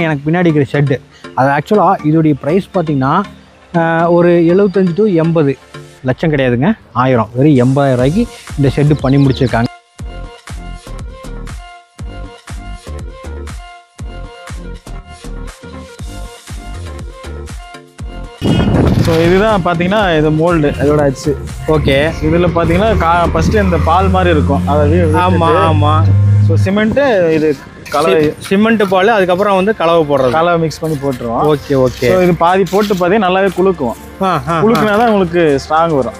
எனக்கு பின்னாடி இருக்கிற ஷெட்டு அது ஆக்சுவலாக இதோடைய ப்ரைஸ் பார்த்தீங்கன்னா ஒரு 75 to 80 லட்சம் கிடையாதுங்க, 1000 வெறும் 80,000 ரூபாய்க்கு இந்த ஷெட்டு பண்ணி முடிச்சிருக்காங்க. ஸோ இதுதான் பார்த்தீங்கன்னா இது மோல்டு அதோட அச்சு. ஓகே, இதில் பார்த்தீங்கன்னா ஃபஸ்ட்டு இந்த பால் மாதிரி இருக்கும். அதாவது ஆமாம் ஆமாம். ஸோ சிமெண்ட்டு இது கலவை சிமெண்ட் பால், அதுக்கப்புறம் வந்து கலவை போடுறது, கலவை மிக்ஸ் பண்ணி போட்டுருவோம். Okay okay. ஸோ இது பாதி போட்டு பார்த்தீங்கன்னா நல்லாவே குலுக்கும். குலுக்குனா தான் உங்களுக்கு ஸ்ட்ராங் வரும்.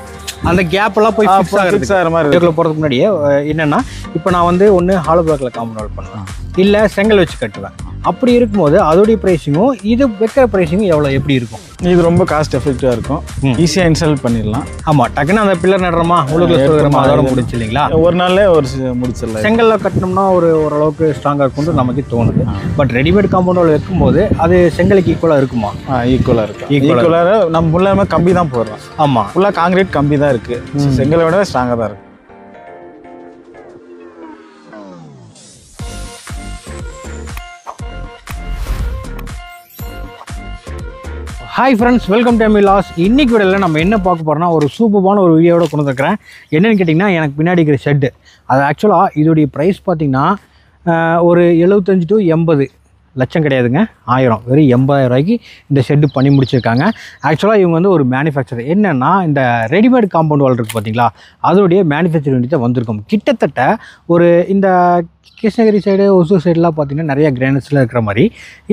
அந்த கேப் எல்லாம் போய் ஃபிக்ஸ் ஆகிற மாதிரி இதுக்குள்ள போகிறதுக்கு முன்னாடியே என்னென்னா, இப்போ நான் வந்து ஒன்று ஹாலோ பிளாக்கில் காம்பவுண்ட் பண்ணுவேன், இல்லை செங்கல் வச்சு கட்டுவேன். அப்படி இருக்கும்போது அதோடைய ப்ரைஸிங்கும் இது வைக்கிற ப்ரைஸிங்கும் எப்படி இருக்கும்? இது ரொம்ப காஸ்ட் எஃபெக்டிவாக இருக்கும். ஈஸியாக இன்ஸ்டால் பண்ணிடலாம். ஆமாம், டக்குன்னு அந்த பில்லர் நடுறோமா உங்களுக்கு சொல்கிறோமா அதோட முடிச்சு இல்லைங்களா? ஒரு நாள்லேயே முடிச்சிடலாம். செங்கல்ல கட்டினோம்னா ஓரளவுக்கு ஸ்ட்ராங்காக இருக்கும்னு நமக்கு தோணுது. பட் ரெடிமேட் காம்பவுண்ட் வைக்கும்போது அது செங்கலுக்கு ஈக்குவலாக இருக்குமா? ஈக்குவலாக இருக்கும். ஈக்குவலாக நம்ம ஃபுல்லாக கம்பி தான் போடுறோம். ஆமாம், ஃபுல்லாக காங்கிரீட் கம்பி தான் இருக்குது. செங்கலை விட ஸ்ட்ராங்காக தான் இருக்குது. ஹாய் ஃப்ரெண்ட்ஸ், வெல்கம் டு எம்இலாஸ். இன்னைக்கு வீடியோவில் நம்ம என்ன பார்க்க போகிறோம்னா, ஒரு சூப்பரான ஒரு வீடியோட கொண்டு வந்துருக்கிறேன். என்னென்னு கேட்டிங்கன்னா, எனக்கு பின்னாடி இருக்கிற ஷெட்டு அது ஆக்சுவலாக இதோடைய ப்ரைஸ் பார்த்திங்கன்னா ஒரு 75 to 80 லட்சம் கிடையாதுங்க, 1000 வெறும் 80,000 ரூபாய்க்கு இந்த ஷெட்டு பண்ணி முடிச்சிருக்காங்க. ஆக்சுவலாக இவங்க வந்து ஒரு மேனுஃபேக்சர். என்னென்னா, இந்த ரெடிமேட் காம்பவுண்ட் வால் இருக்குது பார்த்தீங்களா, அதோடைய மேனுஃபேக்சர் யூனிட் தான் வந்திருக்கும். கிட்டத்தட்ட ஒரு இந்த கிருஷ்ணகிரி சைடு, ஒசூர் சைடெலாம் பார்த்திங்கன்னா நிறைய கிரானைட்ஸில் இருக்கிற மாதிரி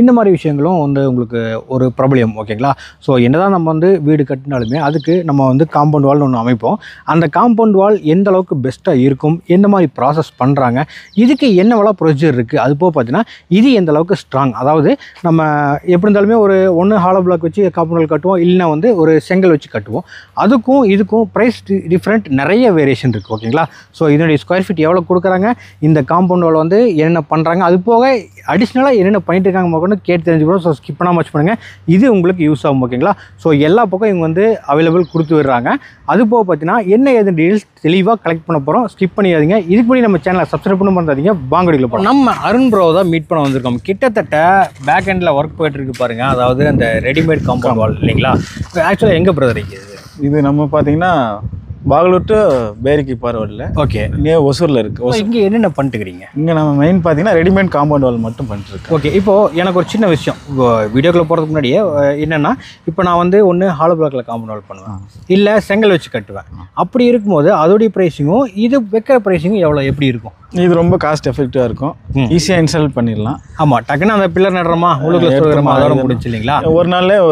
இந்த மாதிரி விஷயங்களும் வந்து உங்களுக்கு ஒரு ப்ராப்ளம். ஓகேங்களா? ஸோ என்னதான் நம்ம வந்து வீடு கட்டினாலுமே அதுக்கு நம்ம வந்து காம்பவுண்ட் வால்னு ஒன்று அமைப்போம். அந்த காம்பவுண்ட் வால் எந்த அளவுக்கு பெஸ்ட்டாக இருக்கும், எந்த மாதிரி ப்ராசஸ் பண்ணுறாங்க, இதுக்கு என்னவெல்லாம் ப்ரொசீஜர் இருக்குது, அது போக பார்த்தீங்கன்னா இது எந்த அளவுக்கு ஸ்ட்ராங். அதாவது நம்ம எப்படி இருந்தாலுமே ஒன்று ஹாலோ பிளாக் வச்சு காம்பவுண்ட் வால் கட்டுவோம், இல்லைனா வந்து ஒரு செங்கல் வச்சு கட்டுவோம். அதுக்கும் இதுக்கும் ப்ரைஸ் டிஃப்ரெண்ட் நிறைய வேரியேஷன் இருக்குது. ஓகேங்களா? ஸோ இதனுடைய ஸ்கொயர் ஃபீட் எவ்வளோ கொடுக்குறாங்க, இந்த காம்பவுண்ட் வால் வந்து என்னென்ன பண்ணுறாங்க, அது போக அடிஷ்னலாக என்னென்ன பண்ணிட்டு இருக்காங்க மக்கள் கேட்டு தெரிஞ்சுக்கணும். ஸோ ஸ்கிப் பண்ணாமல் வச்சு பண்ணுங்கள், இது உங்களுக்கு யூஸ் ஆகும். ஓகேங்களா? ஸோ எல்லா பக்கம் இவங்க வந்து அவைலபிள் கொடுத்து விடுறாங்க. அது போக பார்த்தீங்கன்னா என்ன ஏது டீல்ஸ் தெளிவாக கலெக்ட் பண்ண போகிறோம். ஸ்கிப் பண்ணிடாதீங்க. இதுக்கு முன்னாடி நம்ம சேனலை சப்ஸ்கிரைப் பண்ண பண்ணாதீங்க. வாங்கடியில் போகிறோம். நம்ம அருண் ப்ரோ தான் மீட் பண்ண வந்திருக்கோம். கிட்டத்தட்ட பேக் எண்டில் ஒர்க் போயிட்டு இருக்கு பாருங்க. அதாவது அந்த ரெடிமேட் காம்பவுண்ட் வால் இல்லைங்களா? ஆக்சுவலாக எங்கே பிரதர் இது நம்ம பார்த்தீங்கன்னா பாகலூர் டு பேரிக்கி ரோடில். ஓகே, இங்கே ஒசூரில் இருக்குது. இங்கே என்னென்ன பண்ணிட்டுக்கிறீங்க? இங்கே நம்ம மெயின் பார்த்தீங்கன்னா ரெடிமேட் காம்பவுண்ட் வால் மட்டும் பண்ணிட்டுருக்கோம். ஓகே, இப்போது எனக்கு ஒரு சின்ன விஷயம், வீடியோக்குள்ளே போகிறதுக்கு முன்னாடியே என்னென்னா, இப்போ நான் வந்து ஒன்று ஹாலோ பிளாக்கில் காம்பவுண்ட் வால் பண்ணுவேன், இல்லை செங்கல் வச்சு கட்டுவேன். அப்படி இருக்கும்போது அதோடைய ப்ரைஸிங்கும் இது வைக்கிற ப்ரைஸிங்கும் எப்படி இருக்கும்? இது ரொம்ப காஸ்ட் எஃபெக்டிவாக இருக்கும். ஈஸியாக இன்ஸ்டால் பண்ணிடலாம். ஆமாம், டக்குன்னு அந்த பில்லர் நடுறோமா உங்களுக்கு சொல்கிறோமா அதோட முடிச்சு இல்லைங்களா? ஒரு நாள்லேயே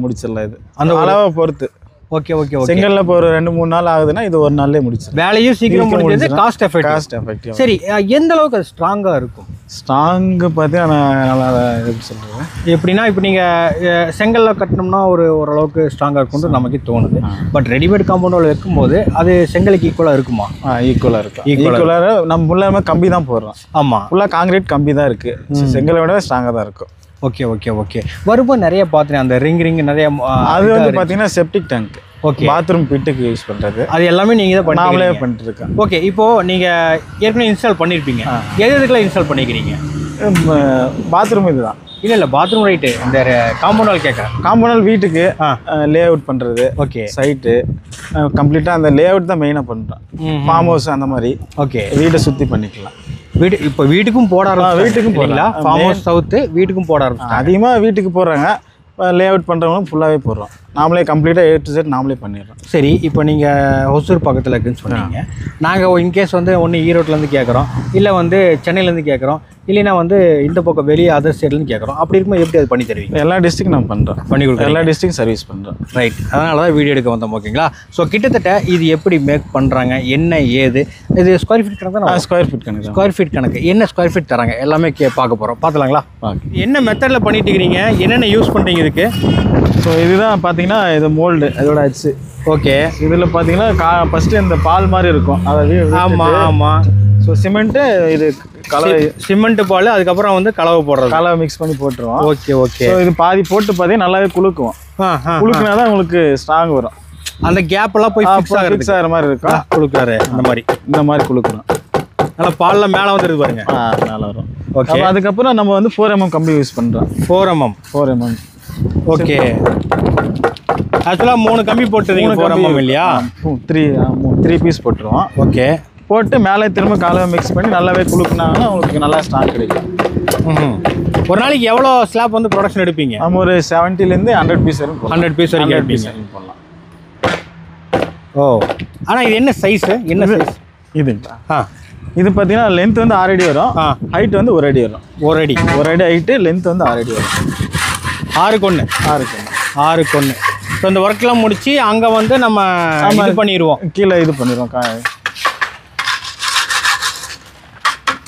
முடிச்சிடலாம். இது அந்த அளவை பொறுத்து. Okay okay okay. செங்கல்ல இப்போ ஒரு 2-3 நாள் ஆகுதுன்னா இது ஒரு நாள்லேயே முடிச்சு வேலையும் சீக்கிரம் முடிஞ்சது. Cost effective. சரி, எந்த அளவுக்கு அது ஸ்ட்ராங்காக இருக்கும்? ஸ்ட்ராங்கு பார்த்தீங்கன்னா நல்லா எப்படி சொல்கிறது, எப்படின்னா இப்போ நீங்கள் செங்கல்ல கட்டினோம்னா ஓரளவுக்கு ஸ்ட்ராங்காக இருக்கும்னு நமக்கு தோணுது. பட் ரெடிமேட் காம்பவுண்ட் வால் வைக்கும்போது அது செங்கலுக்கு ஈக்குவலாக இருக்குமா? ஈக்குவலாக இருக்கும். ஈக்குவலாக நம்ம ஃபுல்லாக கம்பி தான் போடுறோம். ஆமாம், ஃபுல்லாக காங்கிரீட் கம்பி தான் இருக்குது. செங்கலை விட ஸ்ட்ராங்காக தான் இருக்கும். Okay okay okay. வரும்போது நிறைய பார்த்துனேன் அந்த ரிங் நிறைய. அது வந்து பார்த்தீங்கன்னா செப்டிக் டேங்க். ஓகே, பாத்ரூம் பிட்டுக்கு யூஸ் பண்ணுறது. அது எல்லாமே நீங்கள் தான் நாமளே பண்ணிட்டு இருக்கேன். ஓகே, இப்போது நீங்கள் ஏற்கனவே இன்ஸ்டால் பண்ணியிருப்பீங்க. எதுக்கெல்லாம் இன்ஸ்டால் பண்ணிக்கிறீங்க? பாத்ரூம் இதுதான். இல்லை பாத்ரூம் ரைட்டு, இந்த காம்பவுண்ட் வால் கேட்குறேன். காம்பவுண்ட் வால் வீட்டுக்கு லே அவுட் பண்ணுறது. ஓகே, சைட்டு கம்ப்ளீட்டாக அந்த லே அவுட் தான் மெயினாக பண்ணுறோம். ஃபார்ம் ஹவுஸ் அந்த மாதிரி. ஓகே, வீட்டை சுற்றி பண்ணிக்கலாம். இப்போ வீட்டுக்கும் போட ஆரம்பிச்சு. வீட்டுக்கும் போடலாம். ஃபார்ம் ஹவுஸ் சவுத்து வீட்டுக்கும் போட ஆரம்பிச்சு. அதிகமாக வீட்டுக்கு போடுறாங்க. லே அவுட் பண்ணுறவங்களும் ஃபுல்லாகவே போடுறோம். நாமளே கம்ப்ளீட்டாக A to Z நாமளே பண்ணிடுறோம். சரி, இப்போ நீங்கள் ஒசூர் பக்கத்தில் இருக்குதுன்னு சொன்னீங்க. நாங்கள் இன்கேஸ் வந்து ஒன்று ஈரோட்லேருந்து கேட்குறோம், இல்லை வந்து சென்னையிலேருந்து கேட்குறோம், இல்லைன்னா வந்து இந்த பக்கம் வெளியே அதர் ஸ்டேட்லேருந்து கேட்குறோம். அப்படி இருக்கும்போது எப்படி அது பண்ணி தருவீங்க? எல்லா டிஸ்ட்ரிக்ட் நம்ம பண்ணுறோம், பண்ணி கொடுக்குறோம். எல்லா டிஸ்ட்ரிக்ட் சர்வீஸ் பண்ணுறோம். ரைட், அதனால தான் வீடியோ எடுக்க வந்தோம். ஓகேங்களா? ஸோ கிட்டத்தட்ட இது எப்படி மேக் பண்ணுறாங்க, என்ன ஏது, இது ஸ்கொயர் ஃபீட் கணக்கு தான். ஸ்கொயர் ஃபீட் கணக்கு. ஸ்கொயர் ஃபீட் கணக்கு என்ன ஸ்கொயர் ஃபீட் தராங்க எல்லாமே பார்க்க போகிறோம். பார்த்துலாங்களா? என்ன மெத்தடில் பண்ணிட்டு இருக்கிறீங்க, என்னென்ன யூஸ் பண்ணுறீங்க இதுக்கு? ஸோ இதுதான் பார்த்தீங்கன்னா இது மோல்டு அதோட அச்சு. ஓகே, இதில் பார்த்தீங்கன்னா ஃபஸ்ட்டு இந்த பால் மாதிரி இருக்கும். அதாவது ஆமாம் ஆமாம். ஸோ சிமெண்ட்டு இது கலவை சிமெண்ட் பால், அதுக்கப்புறம் வந்து கலவை போடுறது, கலவை மிக்ஸ் பண்ணி போட்டுருவோம். Okay okay. ஸோ இது பாதி போட்டு பார்த்தீங்கன்னா நல்லாவே குலுக்கும். குலுக்குனா தான் உங்களுக்கு ஸ்ட்ராங் வரும். அந்த கேப் எல்லாம் போய் ஃபிக்ஸ் ஆகிற மாதிரி இருக்கும். குலுக்காரு இந்த மாதிரி குலுக்கணும். நல்லா பாலில் மேலே வந்துடுது பாருங்க. மேலே வரும். ஓகே. அதுக்கப்புறம் நம்ம வந்து 4mm கம்பி யூஸ் பண்ணுறோம். 4mm. ஓகே. ஆக்சுவலாக 3 கம்பி போட்டுருக்கீங்க. 4mm இல்லையா? 3 பீஸ் போட்டுருவோம். ஓகே. போட்டு மேலே திரும்ப கலவை மிக்ஸ் பண்ணி நல்லாவே குலுக்குனாங்கன்னா உங்களுக்கு நல்லா ஸ்டாக் கிடைக்கும். ஒரு நாளைக்கு எவ்வளோ ஸ்லாப் வந்து ப்ரொடக்ஷன் எடுப்பீங்க? நம்ம ஒரு 70லேருந்து 100 பீஸ் வரைக்கும் 100 பீஸ் வரைக்கும் எடுப்பீங்க. பண்ணலாம். ஓ, ஆனால் இது என்ன சைஸு? என்ன சைஸ் இதுங்களா? இது பார்த்தீங்கன்னா லென்த் வந்து 6 அடி வரும். ஹைட் வந்து 1 அடி வரும். 1 அடி ஹைட்டு, லென்த் வந்து 6 அடி வரும். 6க்கு 1. ஸோ இந்த ஒர்க்லாம் முடிச்சு அங்கே வந்து நம்ம இது பண்ணிடுவோம், கீழே இது பண்ணிடுவோம்.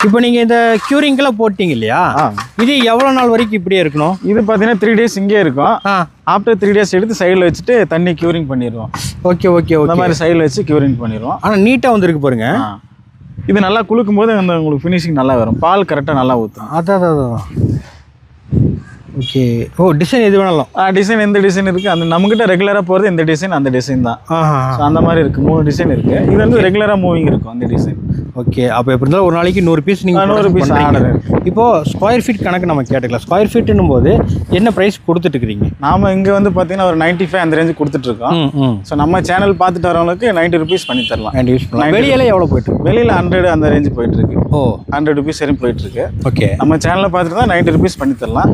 இப்போ நீங்கள் இந்த க்யூரிங்கெல்லாம் போட்டிங்க இல்லையா? இது எவ்வளோ நாள் வரைக்கும் இப்படியே இருக்கணும்? இது பார்த்தீங்கன்னா 3 days இங்கே இருக்கும். ஆஃப்டர் 3 days எடுத்து சைடில் வச்சுட்டு தண்ணி க்யூரிங் பண்ணிடுவோம். ஓகே. இந்த மாதிரி சைடில் வச்சு க்யூரிங் பண்ணிடுவோம். ஆனால் நீட்டாக வந்துருக்கு பாருங்க. இது நல்லா குளுக்கும் போது அந்த உங்களுக்கு ஃபினிஷிங் நல்லா வரும். பால் கரெக்டாக நல்லா ஊற்றும். அதான். ஓகே. ஓ, டிசைன் எது வேணாலும்? டிசைன் எந்த டிசைன் இருக்குது. அந்த நம்மகிட்ட ரெகுலராக போகிறது இந்த டிசைன், அந்த டிசைன் தான். அந்த மாதிரி இருக்குது. 3 டிசைன் இருக்குது. இது வந்து ரெகுலராக மூவிங் இருக்கும் அந்த டிசைன். ஓகே. அப்போ எப்படி இருந்தாலும் ஒரு நாளைக்கு 100 பீஸ் நீங்கள் 100 பீஸ் ஆர்டர் இருக்குது. இப்போது ஸ்கொயர் ஃபீட் கணக்கு நம்ம கேட்டுக்கலாம். ஸ்கொயர் ஃபீட்டுன்னும் போது என்ன ப்ரைஸ் கொடுத்துட்டுருக்கீங்க? நாம் இங்கே வந்து பார்த்தீங்கன்னா ஒரு 95 அந்த ரேஞ்சு கொடுத்துட்ருக்கோம். ஸோ நம்ம சேனல் பார்த்துட்டு வரவங்களுக்கு 90 rupees பண்ணி தரலாம். 90 யூஸ் பண்ணலாம். வெளியில் எவ்வளோ போயிட்டுருக்கு? வெளியில் 100 அந்த ரேஞ்சு போயிட்டுருக்கு. ஓ, 100 rupees வரையும் போயிட்டுருக்கு. ஓகே. நம்ம சேனலில் பார்த்துட்டு தான் 90 rupees பண்ணி தரலாம்.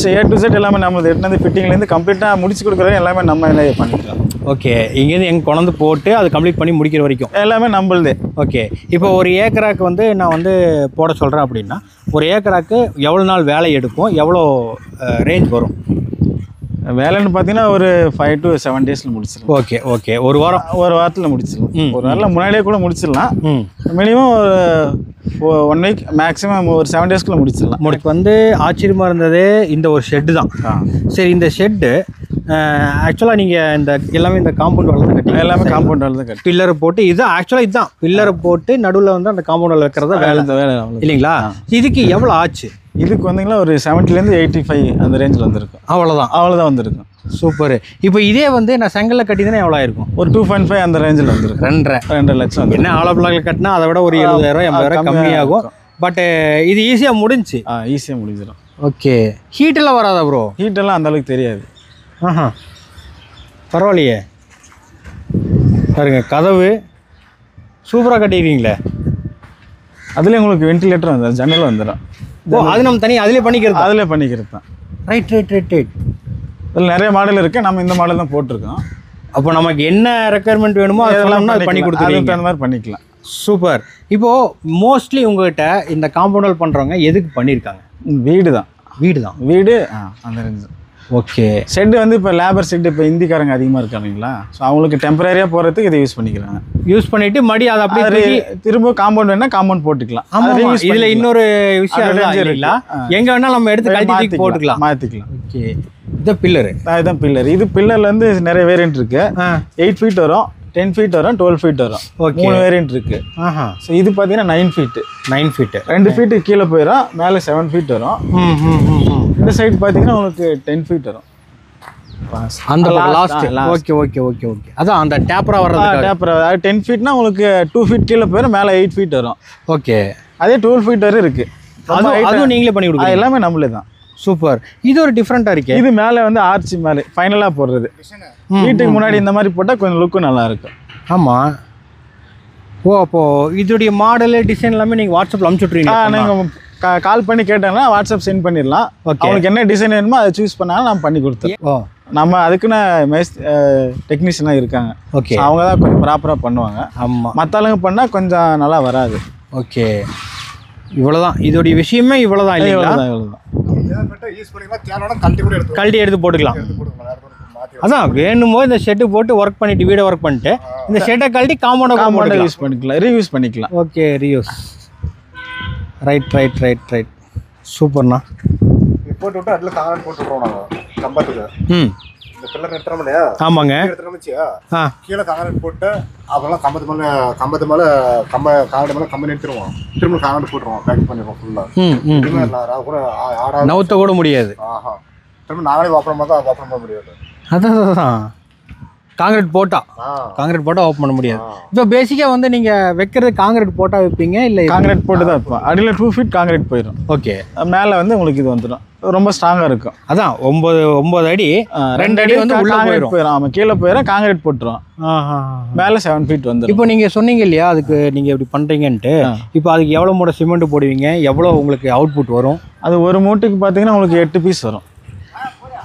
A to Z எல்லாமே நம்ம எடுத்து ஃபிட்டிங்லேருந்து கம்ப்ளீட்டாக முடிச்சு கொடுக்குறது எல்லாமே நம்ம பண்ணிக்கலாம். ஓகே. இங்கேருந்து எங்கள் கொண்டு போட்டு அது கம்ப்ளீட் பண்ணி முடிக்கிற வரைக்கும் எல்லாமே நம்மளுதே. ஓகே. இப்போ ஒரு ஏக்கராக்கு வந்து நான் வந்து போட சொல்கிறேன் அப்படின்னா ஒரு ஏக்கராக்கு எவ்வளோ நாள் வேலை எடுக்கும், எவ்வளோ ரேஞ்ச் வரும்? வேலைன்னு பார்த்தீங்கன்னா ஒரு 5 to 7 daysல முடிச்சிடலாம். ஓகே. ஒரு வாரத்தில் முடிச்சிடலாம். ஒரு வாரத்தில் முன்னாடியே கூட முடிச்சிடலாம். மினிமம் ஒரு 1 week, மேக்ஸிமம் ஒரு 7 daysக்குள்ள முடிச்சிடலாம். எனக்கு வந்து ஆச்சரியமாக இருந்தது இந்த ஒரு ஷெட்டு தான். சரி, இந்த ஷெட்டு ஆக்சுவலாக நீங்கள் இந்த எல்லாமே இந்த காம்பவுண்ட் வால் தான் கட்டி? எல்லாமே காம்பவுண்ட் வால் தான் கட்டி. பில்லரை போட்டு இதுதான் ஆக்சுவலாக இதுதான் பில்லரை போட்டு நடுவில் வந்து அந்த காம்பவுண்ட் வால் வைக்கிறதா வேலை இல்லைங்களா? இதுக்கு எவ்வளோ ஆச்சு? இதுக்கு வந்தீங்கன்னா ஒரு 70லேருந்து 85 அந்த ரேஞ்சில் வந்துருக்கும். அவ்வளோதான் வந்திருக்கும். சூப்பர். இப்போ இதே வந்து நான் செங்கலில் கட்டினா எவ்வளோ ஆயிருக்கும்? ஒரு 2.5 அந்த ரேஞ்சில் வந்துருக்கு. 2.5 லட்சம். என்ன ஆலோ பிளாக்ல கட்டினா அதை விட ஒரு 70,000 80,000 கம்மியாகும். பட் இது ஈஸியாக முடிஞ்சு. ஈஸியாக முடிஞ்சிடும். ஓகே. ஹீட்டெல்லாம் வராதா ப்ரோ? ஹீட்டெல்லாம் அந்தளவுக்கு தெரியாது. பரவாயில்லையே பாருங்க, கதவு சூப்பராக கட்டிடுவீங்களே. அதுலேயே உங்களுக்கு வென்டிலேட்டர் வந்துடும், ஜன்னல் வந்துடும். ஓ, அது நம்ம தனி அதிலே பண்ணிக்கிறது தான். ரைட். இதில் நிறைய மாடல் இருக்குது. நம்ம இந்த மாடல் தான் போட்டிருக்கோம். அப்போ நமக்கு என்ன ரெக்குயர்மெண்ட் வேணுமோ அதெல்லாம் பண்ணி கொடுத்துருவீங்க. அந்த மாதிரி பண்ணிக்கலாம். சூப்பர். இப்போது மோஸ்ட்லி உங்கள்கிட்ட இந்த காம்பவுண்ட் பண்ணுறவங்க எதுக்கு பண்ணியிருக்காங்க? வீடு தான். அந்த ரேஞ்சு. ஓகே. ஷெட்டு வந்து இப்போ லேபர் ஷெட்டு இப்போ இந்திக்காரங்க அதிகமாக இருக்காங்களா, ஸோ அவங்களுக்கு டெம்பரரியாக போகிறதுக்கு இதை யூஸ் பண்ணிக்கிறாங்க. யூஸ் பண்ணிவிட்டு மடி அதை அப்படியே திரும்ப காம்பவுண்ட் வேணால் காம்பவுண்ட் போட்டுக்கலாம். இதில் இன்னொரு விஷயம் இல்லைங்களா, எங்கே வேணால் நம்ம எடுத்து கழட்டி போட்டுக்கலாம், மாற்றிக்கலாம். ஓகே. இதுதான் பில்லரு. இதுதான் பில்லர். இது பில்லரில் வந்து நிறைய வேரியன்ட் இருக்குது. 8 feet வரும், 10 feet வரும், 12 feet வரும். 3 வேரியன்ட் இருக்குது. ஸோ இது பார்த்தீங்கன்னா 9 feet. 2 feet கீழே போயிடும், மேலே 7 feet வரும். இந்த சைடு பார்த்தீங்கன்னா உங்களுக்கு 10 feet வரும். அந்த லாஸ்ட். ஓகே. அதான் அந்த டேப்பரா வர்றது. டேப்பரா 10 feetனா உங்களுக்கு 2 feet கீழே போயிடும், மேலே 8 feet வரும். ஓகே. அதே 12 feet வரை இருக்கு. அதுவும் நீங்களே பண்ணி கொடுக்குறீங்க? எல்லாமே நம்மளே தான். சூப்பர். இது ஒரு டிஃப்ரெண்ட்டாக இருக்கு. இது மேலே வந்து ஆர்ச்சி மேலே ஃபைனலாக போடுறது. வீட்டுக்கு முன்னாடி இந்த மாதிரி போட்டால் கொஞ்சம் லுக்கும் நல்லா இருக்கும். ஆமாம். ஓ, அப்போது இதோடைய மாடலு டிசைன் எல்லாமே நீங்கள் வாட்ஸ்அப்பில் அனுப்பிச்சுட்றீங்க? நீங்கள் கால் பண்ணி கேட்டாங்கன்னா வாட்ஸ்அப் சென்ட் பண்ணிடலாம். அவங்களுக்கு என்ன டிசைன் வேணுமோ அதை சூஸ் பண்ணாலும் நம்ம பண்ணி கொடுத்தோம். நம்ம அதுக்குன்னு டெக்னீஷியனாக இருக்காங்க. ஓகே. அவங்க தான் கொஞ்சம் ப்ராப்பராக பண்ணுவாங்க. ஆமாம். மற்ற ஆளுங்க பண்ணால் கொஞ்சம் நல்லா வராது. ஓகே. இவ்வளோதான் இதோடைய விஷயமே. இவ்வளோதான் இல்லைங்களா? இவ்வளோதான். கழட்டி எடுத்து போட்டுக்கலாம். அதான் வேணுமோ இந்த ஷெட்டு போட்டு ஒர்க் பண்ணிட்டு வீடை ஒர்க் பண்ணிட்டு இந்த ஷெட்டை கழட்டி காம்பவுண்டை யூஸ் பண்ணிக்கலாம், ரீயூஸ் பண்ணிக்கலாம். Okay, reuse. ரைட். சூப்பர்ண்ணா. போட்டு விட்டு அதில் காங்கிரீட் போட்டுருவோம் நாங்கள் கம்பத்துக்கு. இந்த பில்லர் எடுத்துறோம் இல்லையா? ஆமாங்க. எடுத்துறோம்ச்சியா கீழே காங்கிரீட் போட்டு அப்புறம் கம்பத்து மேலே காங்கிரீட் மேலே கம்பெனி எடுத்துருவோம். திரும்ப காங்கிரீட் போட்டுருவோம், பேக் பண்ணிடுவோம் ஃபுல்லாக. கூட நவுத்த கூட முடியாது. திரும்ப நாங்களே வாப்பட முடியாது. அதான் காங்கிரீட் போட்டா ஓப்பன் பண்ண முடியாது. இப்போ பேசிக்காக வந்து நீங்கள் வைக்கிறது காங்கிரீட் போட்டா வைப்பீங்க இல்லை? காங்கிரீட் போட்டு தான் வைப்போம். அடியில் 2 ஃபீட் காங்கிரீட் போயிடும். ஓகே. மேலே வந்து உங்களுக்கு இது வந்துடும், ரொம்ப ஸ்ட்ராங்காக இருக்கும். அதான் 9 அடி 2 அடி வந்து உள்ள போயிடும். ஆமாம், கீழே போயிடும், காங்கிரீட் போட்டுரும். மேலே 7 ஃபீட் வந்துடும். இப்போ நீங்கள் சொன்னீங்க இல்லையா அதுக்கு நீங்கள் இப்படி பண்ணுறீங்கன்ட்டு, இப்போ அதுக்கு எவ்வளோ மூட்டை சிமெண்ட் போடுவீங்க, எவ்வளோ உங்களுக்கு அவுட்புட் வரும்? அது ஒரு மூட்டைக்கு பார்த்தீங்கன்னா உங்களுக்கு 8 பீஸ் வரும்.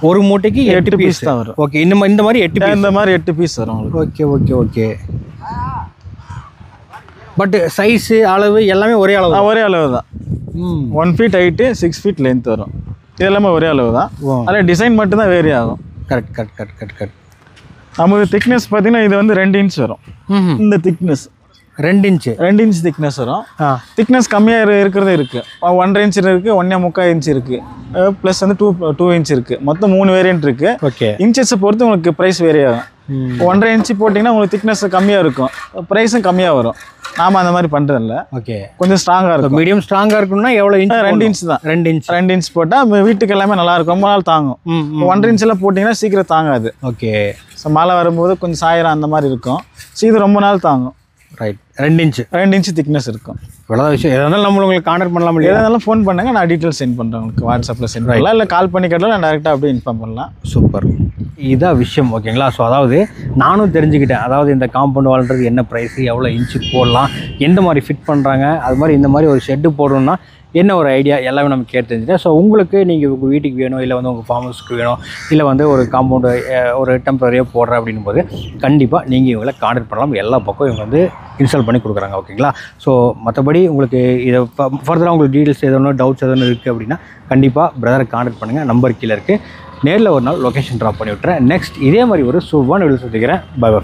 ஒரு மூட்டைக்கு 8 பீஸ் தான் வரும். ஓகே. இந்த மாதிரி 8 பீஸ், இந்த மாதிரி 8 பீஸ் வரும் உங்களுக்கு. ஓகே. பட் சைஸு அளவு எல்லாமே ஒரே அளவு? ஒரே அளவு தான். 1 ஃபீட் ஹைட்டு, 6 ஃபீட் லென்த் வரும். இது எல்லாமே ஒரே அளவு தான். அதில் டிசைன் மட்டும் தான் வேரி ஆகும். கரெக்ட். நமக்கு திக்னஸ் பார்த்தீங்கன்னா இது வந்து 2 இன்ச் வரும். இந்த திக்னஸ் 2 இன்ச் திக்னஸ் வரும். திக்னஸ் கம்மியாக இருக்கிறதே இருக்குது. 1.5 இன்ச் இருக்குது, 1.25 இன்ச் இருக்குது, ப்ளஸ் வந்து 2 இன்ச் இருக்குது. மொத்தம் 3 வேரியன்ட் இருக்குது. ஓகே. இன்ச்சஸை பொறுத்து உங்களுக்கு ப்ரைஸ் வேரி ஆகும். 1.5 இன்ச் போட்டிங்கன்னா உங்களுக்கு திக்னஸ் கம்மியாக இருக்கும், ப்ரைஸும் கம்மியாக வரும். நாம் அந்த மாதிரி பண்ணுறதில்ல. ஓகே. கொஞ்சம் ஸ்ட்ராங்காக இருக்கும். மீடியம் ஸ்ட்ராங்காக இருக்குன்னா எவ்வளோ இன்ச்? 2 இன்ச் தான். 2 இன்ச் போட்டால் வீட்டுக்கு எல்லாமே நல்லாயிருக்கும், ரொம்ப நாள் தாங்கும். 1.5 இன்ச்செல்லாம் போட்டிங்கன்னா சீக்கிரம் தாங்காது. ஓகே. ஸோ மழை வரும்போது கொஞ்சம் சாயிரம் அந்த மாதிரி இருக்கும். ஸோ இது ரொம்ப நாள் தாங்கும். ரைட். 2 இன்ச் திக்னஸ் இருக்கும். இவ்வளோ விஷயம். எதனாலும் நம்ம உங்களுக்கு கான்டாக்ட் பண்ணலாம் இல்லையா? எதனாலும் ஃபோன் பண்ணுங்க, நான் டீட்டெயில் சென்ட் பண்ணுறேன் உங்களுக்கு. வாட்ஸ்அப்பில் சென்ட் பண்ணலாம், இல்லை கால் பண்ணி கேட்டாலும் நான் டேரெக்டாக அப்படியே இன்ஃபார்ம் பண்ணலாம். சூப்பர். இதான் விஷயம். ஓகேங்களா? ஸோ அதாவது நானும் தெரிஞ்சுக்கிட்டேன், அதாவது இந்த காம்பவுண்ட் வால்ன்றது என்ன ப்ரைஸு, எவ்வளோ இன்ச்சு போடலாம், எந்த மாதிரி ஃபிட் பண்ணுறாங்க, அது மாதிரி இந்த மாதிரி ஒரு ஷெட்டு போடணும்னா என்ன ஒரு ஐடியா எல்லாமே நம்ம கேட்டு தெரிஞ்சுட்டேன். ஸோ உங்களுக்கு நீங்கள் உங்கள் வீட்டுக்கு வேணும், இல்லை வந்து உங்கள் ஃபார்ம் ஹவுஸ்க்கு வேணும், இல்லை வந்து ஒரு காம்பவுண்டு ஒரு டெம்பரரியாக போடுறேன் அப்படின்னும் போது கண்டிப்பாக நீங்கள் இவங்களை கான்டாக்ட் பண்ணலாம். எல்லா பக்கம் இவங்க வந்து இன்ஸ்டால் பண்ணி கொடுக்குறாங்க. ஓகேங்களா? ஸோ மற்றபடி உங்களுக்கு இதை ஃபர்தராக உங்களுக்கு டீட்டெயில்ஸ் எதனா டவுட்ஸ் எதனா இருக்குது அப்படின்னா கண்டிப்பாக பிரதரை கான்டாக்ட் பண்ணுங்கள். நம்பர் கீழே இருக்குது. நேரில் ஒரு நாள் லொக்கேஷன் ட்ராப் பண்ணி விட்டுறேன். நெக்ஸ்ட் இதே மாதிரி ஒரு சூப்பரான வீடியோ சொல்லிக்கிறேன். Bye by.